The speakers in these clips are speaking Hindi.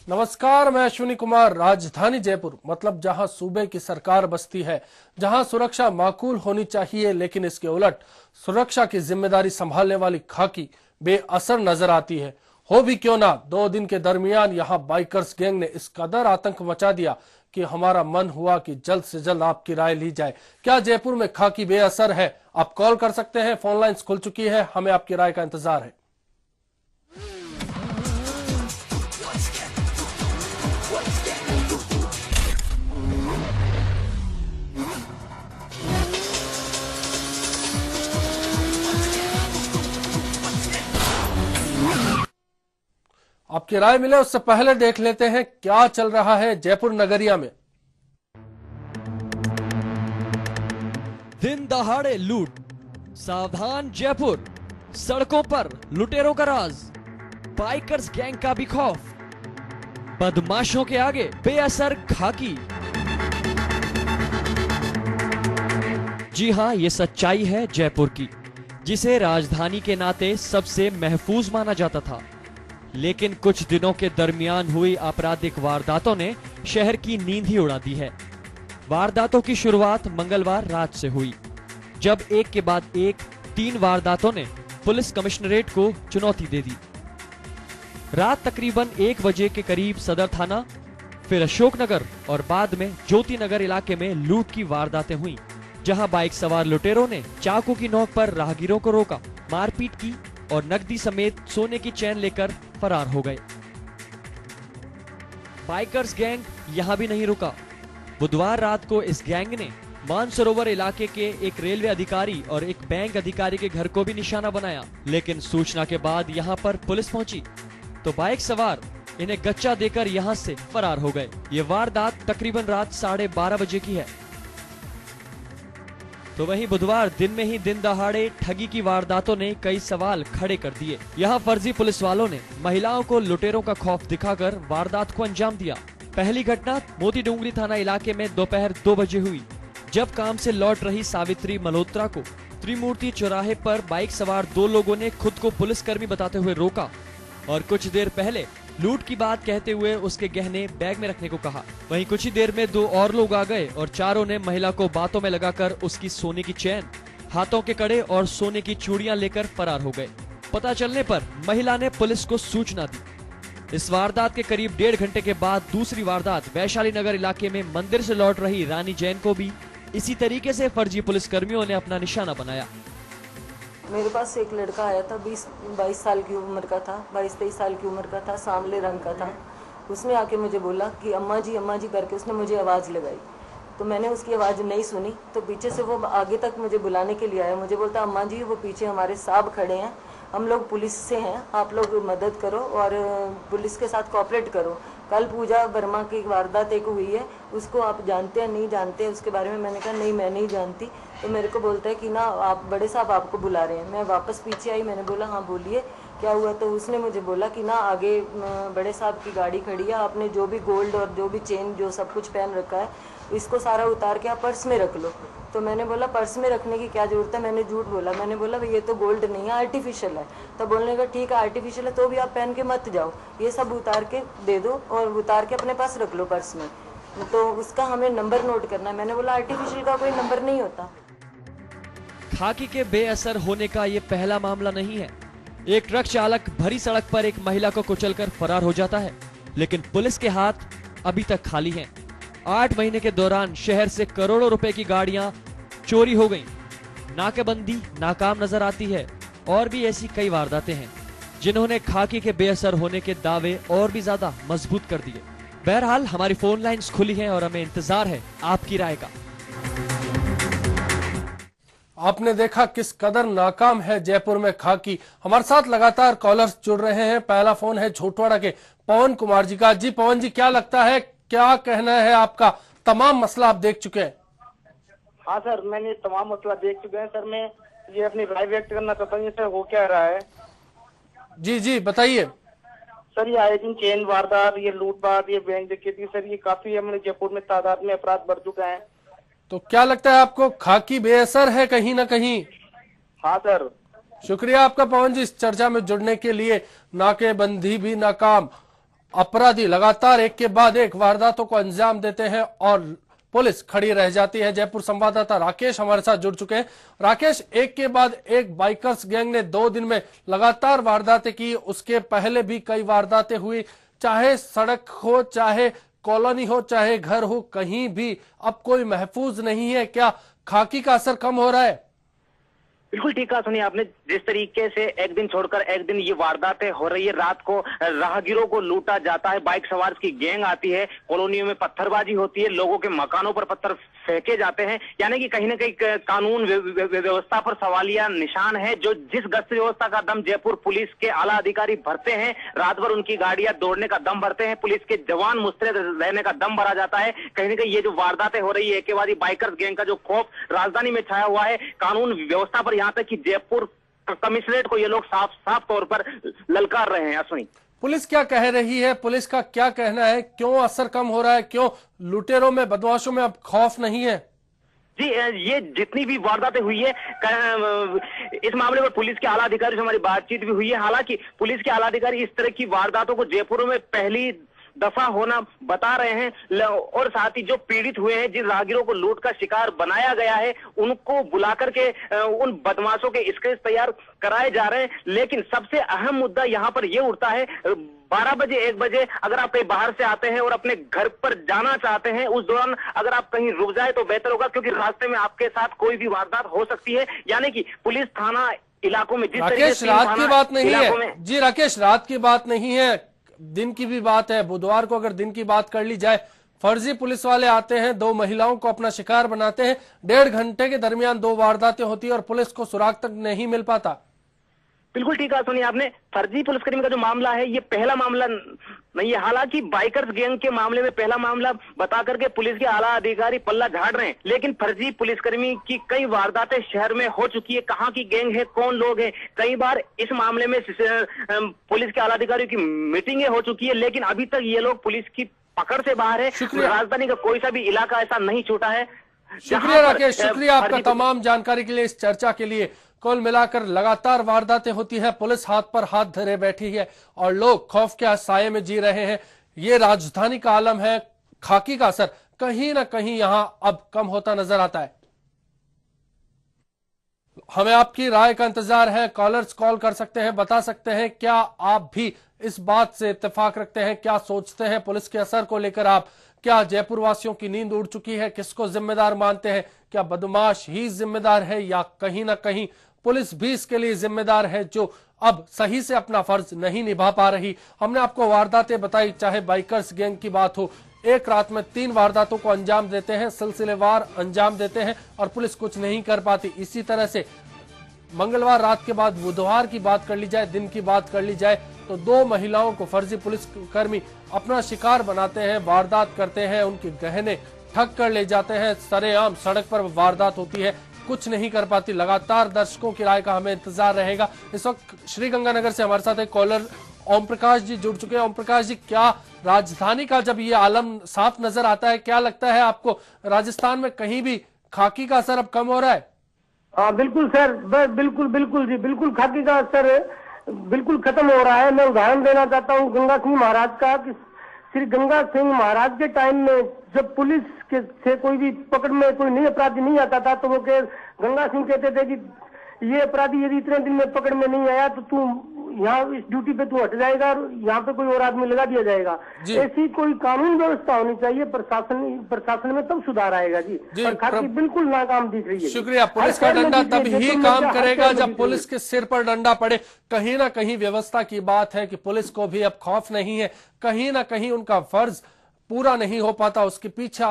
नमस्कार, मैं अश्विनी कुमार। राजधानी जयपुर मतलब जहां सूबे की सरकार बसती है, जहां सुरक्षा माकूल होनी चाहिए, लेकिन इसके उलट सुरक्षा की जिम्मेदारी संभालने वाली खाकी बेअसर नजर आती है। हो भी क्यों ना, 2 दिन के दरमियान यहां बाइकर्स गैंग ने इस कदर आतंक मचा दिया कि हमारा मन हुआ कि जल्द से जल्द आपकी राय ली जाए। क्या जयपुर में खाकी बेअसर है? आप कॉल कर सकते हैं, फोन लाइन्स खुल चुकी है, हमें आपकी राय का इंतजार है। आपकी राय मिले उससे पहले देख लेते हैं क्या चल रहा है जयपुर नगरिया में। दिन दहाड़े लूट, सावधान जयपुर, सड़कों पर लुटेरों का राज, बाइकर्स गैंग का भी खौफ, बदमाशों के आगे बेअसर खाकी। जी हां, ये सच्चाई है जयपुर की, जिसे राजधानी के नाते सबसे महफूज माना जाता था। लेकिन कुछ दिनों के दरमियान हुई आपराधिक वारदातों ने शहर की नींद ही उड़ा दी है। वारदातों की शुरुआत मंगलवार रात से हुई, जब एक के बाद एक 3 वारदातों ने पुलिस कमिश्नरेट को चुनौती दे दी। रात तकरीबन 1 बजे के करीब सदर थाना, फिर अशोकनगर और बाद में ज्योति नगर इलाके में लूट की वारदातें हुई, जहां बाइक सवार लुटेरों ने चाकू की नोक पर राहगीरों को रोका, मारपीट की और नकदी समेत सोने की चैन लेकर फरार हो गए। बाइकर्स गैंग यहां भी नहीं रुका। बुधवार रात को इस गैंग ने मानसरोवर इलाके के एक रेलवे अधिकारी और एक बैंक अधिकारी के घर को भी निशाना बनाया, लेकिन सूचना के बाद यहां पर पुलिस पहुंची तो बाइक सवार इन्हें गच्चा देकर यहां से फरार हो गए। ये वारदात तकरीबन रात 12:30 बजे की है। तो वहीं बुधवार दिन में ही दिन दहाड़े ठगी की वारदातों ने कई सवाल खड़े कर दिए। यहाँ फर्जी पुलिस वालों ने महिलाओं को लुटेरों का खौफ दिखाकर वारदात को अंजाम दिया। पहली घटना मोती डूंगरी थाना इलाके में दोपहर 2 बजे हुई, जब काम से लौट रही सावित्री मल्होत्रा को त्रिमूर्ति चौराहे पर बाइक सवार 2 लोगों ने खुद को पुलिसकर्मी बताते हुए रोका और कुछ देर पहले लूट की बात कहते हुए उसके गहने बैग में रखने को कहा। वहीं कुछ ही देर में 2 और लोग आ गए और चारों ने महिला को बातों में लगाकर उसकी सोने की चैन, हाथों के कड़े और सोने की चूड़ियां लेकर फरार हो गए। पता चलने पर महिला ने पुलिस को सूचना दी। इस वारदात के करीब 1.5 घंटे के बाद दूसरी वारदात वैशाली नगर इलाके में मंदिर से लौट रही रानी जैन को भी इसी तरीके से फर्जी पुलिसकर्मियों ने अपना निशाना बनाया। मेरे पास एक लड़का आया था, 20-22 साल की उम्र का था, 22-23 साल की उम्र का था, सांवले रंग का था। उसने आके मुझे बोला कि अम्मा जी करके उसने मुझे आवाज़ लगाई। तो मैंने उसकी आवाज़ नहीं सुनी, तो पीछे से वो आगे तक मुझे बुलाने के लिए आया। मुझे बोलता, अम्मा जी वो पीछे हमारे साहब खड़े हैं, हम लोग पुलिस से हैं, आप लोग मदद करो और पुलिस के साथ कोऑपरेट करो। कल पूजा वर्मा की वारदात एक हुई है, उसको आप जानते हैं नहीं जानते हैं उसके बारे में? मैंने कहा नहीं, मैं नहीं जानती। तो मेरे को बोलता है कि ना आप बड़े साहब आपको बुला रहे हैं। मैं वापस पीछे आई, मैंने बोला हाँ बोलिए क्या हुआ? तो उसने मुझे बोला कि ना आगे बड़े साहब की गाड़ी खड़ी है, आपने जो भी गोल्ड और जो भी चेन जो सब कुछ पहन रखा है इसको सारा उतार के आप पर्स में रख लो। तो मैंने बोला पर्स में रखने की क्या जरूरत है? मैंने झूठ बोला। मैंने बोला भाई ये तो गोल्ड नहीं है, आर्टिफिशियल है। तो बोलने का ठीक है आर्टिफिशियल है तो भी आप पहन के मत जाओ, ये सब उतार के दे दो और उतार के अपने पास रख लो पर्स में। तो उसका हमें नंबर नोट करना है। मैंने बोला आर्टिफिशियल का कोई नंबर नहीं होता। खाकी के बेअसर होने का ये पहला मामला नहीं है। एक ट्रक चालक भरी सड़क पर एक महिला को कुचलकर फरार हो जाता है, लेकिन पुलिस के हाथ अभी तक खाली हैं। 8 महीने के दौरान शहर से करोड़ों रुपए की गाड़ियां चोरी हो गईं। नाकेबंदी नाकाम नजर आती है और भी ऐसी कई वारदातें हैं जिन्होंने खाकी के बेअसर होने के दावे और भी ज्यादा मजबूत कर दिए। बहरहाल हमारी फोन लाइंस खुली हैं और हमें इंतजार है आपकी राय का। आपने देखा किस कदर नाकाम है जयपुर में खाकी। हमारे साथ लगातार कॉलर्स जुड़ रहे हैं। पहला फोन है झोटवाड़ा के पवन कुमार जी का। जी पवन जी, क्या लगता है, क्या कहना है आपका? तमाम मसला आप देख चुके हैं। हाँ सर, मैंने तमाम मसला देख चुके हैं सर। मैं ये अपनी राय व्यक्त करना चाहता हूँ सर, हो क्या रहा है। जी बताइए सर। ये आए दिन चेन वारदात, ये लूटपाट, ये बैंक डकैती सर, ये काफी हमारे जयपुर में तादाद में अपराध बढ़ चुका है। तो क्या लगता है आपको, खाकी बेअसर है कहीं ना कहीं? हाँ सर। शुक्रिया आपका पवन जी इस चर्चा में जुड़ने के लिए। नाकेबंदी भी नाकाम, अपराधी लगातार एक के बाद एक वारदातों को अंजाम देते हैं और पुलिस खड़ी रह जाती है। जयपुर संवाददाता राकेश हमारे साथ जुड़ चुके हैं। राकेश, एक के बाद एक बाइकर्स गैंग ने 2 दिन में लगातार वारदातें की। उसके पहले भी कई वारदातें हुई, चाहे सड़क हो, चाहे कॉलोनी हो, चाहे घर हो, कहीं भी अब कोई महफूज नहीं है। क्या खाकी का असर कम हो रहा है? बिल्कुल ठीक कहा सुनिए आपने। जिस तरीके से एक दिन छोड़कर एक दिन ये वारदातें हो रही है, रात को राहगीरों को लूटा जाता है, बाइक सवार की गैंग आती है, कॉलोनियों में पत्थरबाजी होती है, लोगों के मकानों पर पत्थर फेंके जाते हैं, यानी कि कहीं ना कहीं कानून व्यवस्था पर सवालिया निशान है। जो जिस गश्त व्यवस्था का दम जयपुर पुलिस के आला अधिकारी भरते हैं, रात भर उनकी गाड़ियां दौड़ने का दम भरते हैं, पुलिस के जवान मुस्तैद रहने का दम भरा जाता है। कहीं ना कहीं ये जो वारदातें हो रही है, एकेवादी बाइकर्स गैंग का जो खौफ राजधानी में छाया हुआ है, कानून व्यवस्था पर, यहाँ तक कि जयपुर कमिश्नरेट को ये लोग साफ साफ तौर पर ललकार रहे हैं। अश्विनी, पुलिस क्या कह रही है? पुलिस का क्या कहना है? क्यों असर कम हो रहा है? क्यों लुटेरों में, बदमाशों में अब खौफ नहीं है? जी, ये जितनी भी वारदातें हुई है, इस मामले में पुलिस के आला अधिकारी से हमारी बातचीत भी हुई है। हालांकि पुलिस के आला अधिकारी इस तरह की वारदातों को जयपुर में पहली दफा होना बता रहे हैं, और साथ ही जो पीड़ित हुए हैं, जिन राहगीरों को लूट का शिकार बनाया गया है, उनको बुला करके उन बदमाशों के स्केच तैयार कराए जा रहे हैं। लेकिन सबसे अहम मुद्दा यहाँ पर यह उठता है, 12 बजे 1 बजे अगर आप कहीं बाहर से आते हैं और अपने घर पर जाना चाहते हैं, उस दौरान अगर आप कहीं रुक जाए तो बेहतर होगा, क्योंकि रास्ते में आपके साथ कोई भी वारदात हो सकती है। यानी कि पुलिस थाना इलाकों में जिस तरीके से रात की बात नहीं है जी, राकेश, रात की बात नहीं है, दिन की भी बात है। बुधवार को अगर दिन की बात कर ली जाए, फर्जी पुलिस वाले आते हैं, 2 महिलाओं को अपना शिकार बनाते हैं, 1.5 घंटे के दरमियान 2 वारदातें होती है और पुलिस को सुराग तक नहीं मिल पाता। बिल्कुल ठीक कहा सुनिए आपने। फर्जी पुलिसकर्मी का जो मामला है, ये पहला मामला नहीं है। हालांकि बाइकर्स गैंग के मामले में पहला मामला बता करके पुलिस के आला अधिकारी पल्ला झाड़ रहे हैं, लेकिन फर्जी पुलिसकर्मी की कई वारदातें शहर में हो चुकी है। कहां की गैंग है, कौन लोग हैं, कई बार इस मामले में पुलिस के आला अधिकारियों की मीटिंगें हो चुकी है, लेकिन अभी तक ये लोग पुलिस की पकड़ से बाहर है। राजधानी का कोई सा भी इलाका ऐसा नहीं छूटा है। शुक्रिया राकेश, शुक्रिया आपका तमाम जानकारी के लिए, इस चर्चा के लिए। कुल मिलाकर लगातार वारदातें होती है, पुलिस हाथ पर हाथ धरे बैठी है और लोग खौफ के साये में जी रहे हैं। ये राजधानी का आलम है। खाकी का असर कहीं ना कहीं यहां अब कम होता नजर आता है। हमें आपकी राय का इंतजार है। कॉलर्स कॉल कर सकते हैं, बता सकते हैं क्या आप भी इस बात से इत्तेफाक रखते हैं, क्या सोचते हैं पुलिस के असर को लेकर आप? क्या जयपुर वासियों की नींद उड़ चुकी है? किसको जिम्मेदार मानते हैं? क्या बदमाश ही जिम्मेदार है या कहीं ना कहीं पुलिस भी इसके लिए जिम्मेदार है, जो अब सही से अपना फर्ज नहीं निभा पा रही? हमने आपको वारदातें बताई, चाहे बाइकर्स गैंग की बात हो, एक रात में 3 वारदातों को अंजाम देते हैं, सिलसिलेवार अंजाम देते हैं और पुलिस कुछ नहीं कर पाती। इसी तरह से मंगलवार रात के बाद बुधवार की बात कर ली जाए, दिन की बात कर ली जाए, तो 2 महिलाओं को फर्जी पुलिसकर्मी अपना शिकार बनाते हैं, वारदात करते हैं, उनके गहने ठग कर ले जाते हैं, सरेआम सड़क पर वारदात होती है, कुछ नहीं कर पाती। लगातार दर्शकों की राय का हमें इंतजार रहेगा। इस वक्त श्रीगंगानगर से हमारे साथ एक कॉलर ओम प्रकाश जी जुड़ चुके हैं। ओम प्रकाश जी, क्या राजधानी का जब ये आलम साफ नजर आता है, क्या लगता है आपको राजस्थान में कहीं भी खाकी का असर अब कम हो रहा है? हाँ बिल्कुल सर, बिल्कुल जी, बिल्कुल खाकी का असर बिल्कुल खत्म हो रहा है। मैं उदाहरण देना चाहता हूँ गंगा सिंह महाराज का, कि श्री गंगा सिंह महाराज के टाइम में जब पुलिस के से कोई भी पकड़ में कोई नई अपराधी नहीं आता था, तो वो गंगा सिंह कहते थे कि ये अपराधी यदि इतने दिन में पकड़ में नहीं आया तो तू यहाँ इस ड्यूटी पे तू हट जाएगा और यहाँ पे कोई और आदमी लगा दिया जाएगा। ऐसी कोई कानून व्यवस्था होनी चाहिए प्रशासन में, तब सुधार आएगा जी। और खाकी बिल्कुल नाकाम दिख रही है। शुक्रिया। पुलिस का डंडा तब ही काम करेगा जब पुलिस के सिर पर डंडा पड़े। कहीं ना कहीं व्यवस्था की बात है कि पुलिस को भी अब खौफ नहीं है, कहीं ना कहीं उनका फर्ज पूरा नहीं हो पाता, उसके पीछे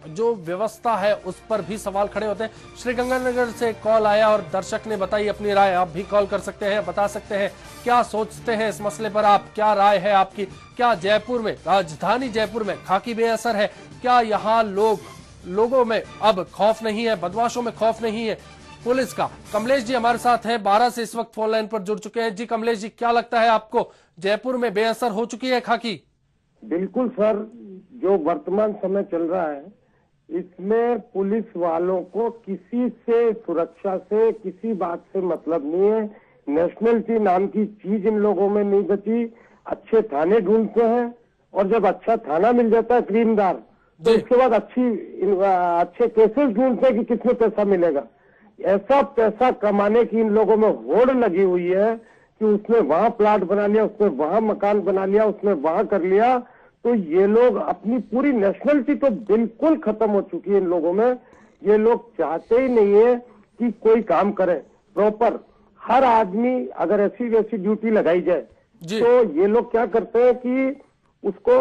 जो व्यवस्था है उस पर भी सवाल खड़े होते हैं। श्रीगंगानगर से कॉल आया और दर्शक ने बताई अपनी राय। आप भी कॉल कर सकते हैं, बता सकते हैं क्या सोचते हैं इस मसले पर, आप क्या राय है आपकी? क्या जयपुर में, राजधानी जयपुर में खाकी बेअसर है? क्या यहाँ लोगों में अब खौफ नहीं है, बदमाशों में खौफ नहीं है पुलिस का? कमलेश जी हमारे साथ हैं, 12 से इस वक्त फोन लाइन पर जुड़ चुके हैं। जी कमलेश जी, क्या लगता है आपको, जयपुर में बेअसर हो चुकी है खाकी? बिल्कुल सर, जो वर्तमान समय चल रहा है इसमें पुलिस वालों को किसी से, सुरक्षा से, किसी बात से मतलब नहीं है। नेशनलिटी नाम की चीज इन लोगों में नहीं बची। अच्छे थाने ढूंढते हैं, और जब अच्छा थाना मिल जाता है क्रीमदार, तो उसके बाद अच्छे केसेस ढूंढते हैं कि किसमें पैसा मिलेगा। ऐसा पैसा कमाने की इन लोगों में होड़ लगी हुई है कि उसने वहां प्लाट बना लिया, उसने वहां मकान बना लिया, उसने वहां कर लिया। तो ये लोग अपनी पूरी नेशनलिटी तो बिल्कुल खत्म हो चुकी है इन लोगों में। ये लोग चाहते ही नहीं है कि कोई काम करे प्रॉपर। हर आदमी अगर ऐसी वैसी ड्यूटी लगाई जाए तो ये लोग क्या करते हैं कि उसको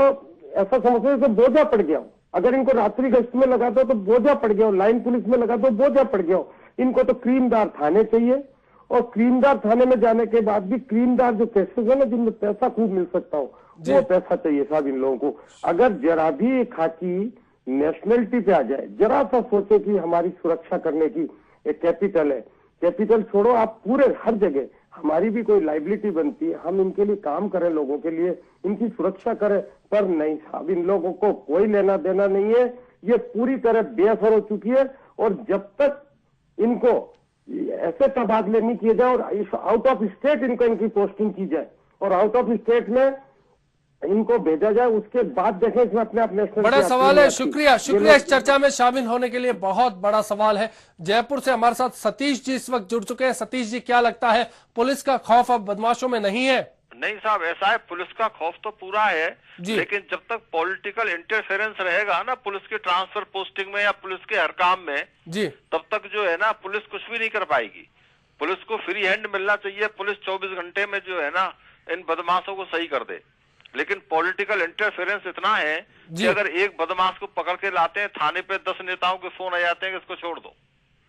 ऐसा समझते हैं बोझा पड़ गया हो। अगर इनको रात्रि गश्त में लगा दो तो बोझा पड़ गया हो, लाइन पुलिस में लगा दो बोझा पड़ गया हो। इनको तो क्रीमदार थाने चाहिए, और क्रीमदार थाने में जाने के बाद भी क्रीमदार जो केसेस है ना जिनमें पैसा खूब मिल सकता हो, वो पैसा चाहिए साहब इन लोगों को। अगर जरा भी खाकी नेशनलिटी पे आ जाए, जरा सा सोचे कि हमारी सुरक्षा करने की एक कैपिटल है, कैपिटल छोड़ो आप पूरे हर जगह हमारी भी कोई लाइबिलिटी बनती है, हम इनके लिए काम करें, लोगों के लिए इनकी सुरक्षा करें। पर नहीं साहब, इन लोगों को कोई लेना देना नहीं है। ये पूरी तरह बेअसर हो चुकी है। और जब तक इनको ऐसे तबादले नहीं किए जाए और आउट ऑफ स्टेट इनकी पोस्टिंग की जाए और आउट ऑफ स्टेट में इनको भेजा जाए, उसके बाद देखें इसमें अपने आप नेशनल। बड़ा सवाल है। शुक्रिया इस चर्चा में शामिल होने के लिए। बहुत बड़ा सवाल है। जयपुर से हमारे साथ सतीश जी इस वक्त जुड़ चुके हैं। सतीश जी, क्या लगता है, पुलिस का खौफ अब बदमाशों में नहीं है? नहीं साहब, ऐसा है, पुलिस का खौफ तो पूरा है, लेकिन जब तक पॉलिटिकल इंटरफेरेंस रहेगा ना पुलिस की ट्रांसफर पोस्टिंग में या पुलिस के हर काम में तब तक जो है ना पुलिस कुछ भी नहीं कर पाएगी। पुलिस को फ्री हैंड मिलना चाहिए। पुलिस 24 घंटे में जो है ना इन बदमाशों को सही कर दे, लेकिन पॉलिटिकल इंटरफेरेंस इतना है कि अगर एक बदमाश को पकड़ के लाते हैं थाने पे 10 नेताओं के फोन आ जाते हैं कि इसको छोड़ दो।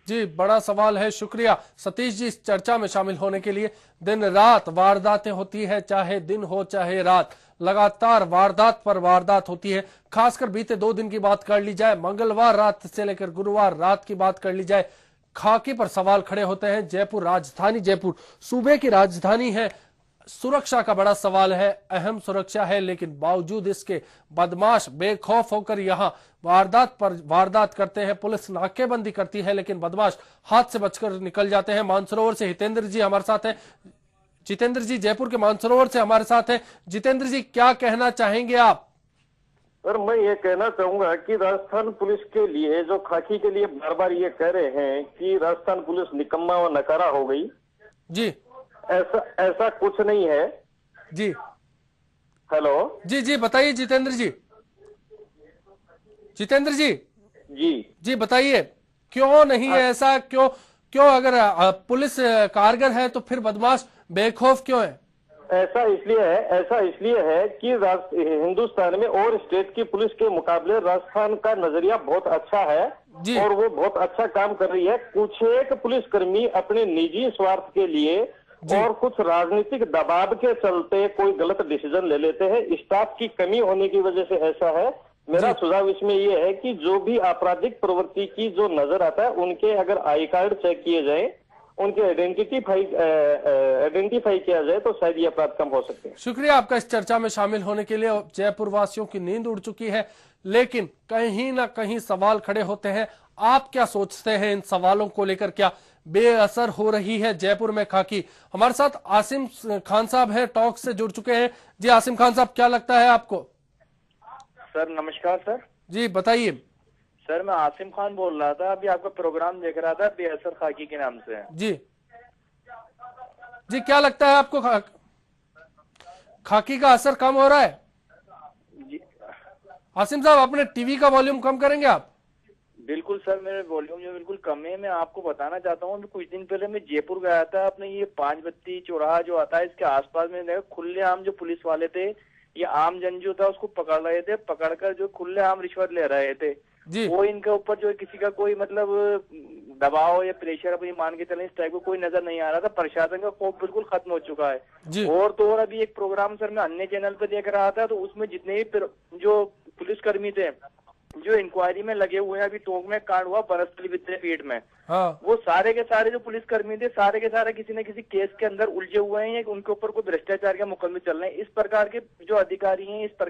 जी, बड़ा सवाल है। शुक्रिया सतीश जी इस चर्चा में शामिल होने के लिए। दिन रात वारदातें होती है, चाहे दिन हो चाहे रात, लगातार वारदात पर वारदात होती है। खासकर बीते 2 दिन की बात कर ली जाए, मंगलवार रात से लेकर गुरुवार रात की बात कर ली जाए, खाकी पर सवाल खड़े होते हैं। जयपुर राजधानी, जयपुर सूबे की राजधानी है, सुरक्षा का बड़ा सवाल है, अहम सुरक्षा है, लेकिन बावजूद इसके बदमाश बेखौफ होकर यहां वारदात पर वारदात करते हैं। पुलिस नाकेबंदी करती है लेकिन बदमाश हाथ से बचकर निकल जाते हैं। मानसरोवर से हितेंद्र जी हमारे साथ हैं। जितेंद्र जी जयपुर के मानसरोवर से हमारे साथ हैं। जितेंद्र जी, क्या कहना चाहेंगे आप? सर, मैं ये कहना चाहूंगा कि राजस्थान पुलिस के लिए जो खाकी के लिए बार बार ये कह रहे हैं कि राजस्थान पुलिस निकम्मा व नकारा हो गई जी, ऐसा कुछ नहीं है जी। हेलो जी बताइए जितेंद्र जी। जितेंद्र जी जी बताइए, क्यों नहीं है ऐसा? क्यों अगर पुलिस कारगर है तो फिर बदमाश बेखौफ क्यों है? ऐसा इसलिए है कि हिंदुस्तान में और स्टेट की पुलिस के मुकाबले राजस्थान का नजरिया बहुत अच्छा है और वो बहुत अच्छा काम कर रही है। कुछ एक पुलिसकर्मी अपने निजी स्वार्थ के लिए और कुछ राजनीतिक दबाव के चलते कोई गलत डिसीजन ले लेते हैं। स्टाफ की कमी होने की वजह से ऐसा है। मेरा सुझाव इसमें यह है कि जो भी आपराधिक प्रवृत्ति की जो नजर आता है उनके अगर आई कार्ड चेक किए जाए, उनके आइडेंटिफाई किया जाए तो शायद ये अपराध कम हो सकते हैं। शुक्रिया आपका इस चर्चा में शामिल होने के लिए। जयपुर वासियों की नींद उड़ चुकी है, लेकिन कहीं ना कहीं सवाल खड़े होते हैं। आप क्या सोचते हैं इन सवालों को लेकर? क्या बेअसर हो रही है जयपुर में खाकी? हमारे साथ आसिम खान साहब हैं, टॉक से जुड़ चुके हैं। जी आसिम खान साहब, क्या लगता है आपको? सर नमस्कार। सर जी बताइए। सर मैं आसिम खान बोल रहा था, अभी आपका प्रोग्राम देख रहा था बेअसर खाकी के नाम से। जी क्या लगता है आपको, खाकी का असर कम हो रहा है? जी आसिम साहब, अपने टीवी का वॉल्यूम कम करेंगे आप? बिल्कुल सर, मेरे वॉल्यूम जो बिल्कुल कम है। मैं आपको बताना चाहता हूँ, कुछ दिन पहले मैं जयपुर गया था। अपने ये 5 बत्ती चौराहा जो आता है इसके आसपास में देखा खुलेआम जो पुलिस वाले थे, ये आम जन जो था उसको पकड़ रहे थे, पकड़कर जो खुलेआम रिश्वत ले रहे थे। वो इनके ऊपर जो किसी का कोई मतलब दबाव या प्रेशर अपनी मान के चले इस टाइप को कोई नजर नहीं आ रहा था। प्रशासन का खौफ बिल्कुल खत्म हो चुका है। और तो और अभी एक प्रोग्राम सर मैं अन्य चैनल पे देख रहा था, तो उसमें जितने भी जो पुलिसकर्मी थे जो इंक्वायरी में लगे हुए हैं, अभी टोंक में कांड हुआ बनस्थली विद्यापीठ में, वो सारे के सारे जो पुलिसकर्मी थे सारे के सारे किसी न किसी केस के अंदर उलझे हुए हैं, उनके ऊपर कोई भ्रष्टाचार के मुकदमे चल रहे हैं। इस प्रकार के जो अधिकारी हैं, इस प्रकार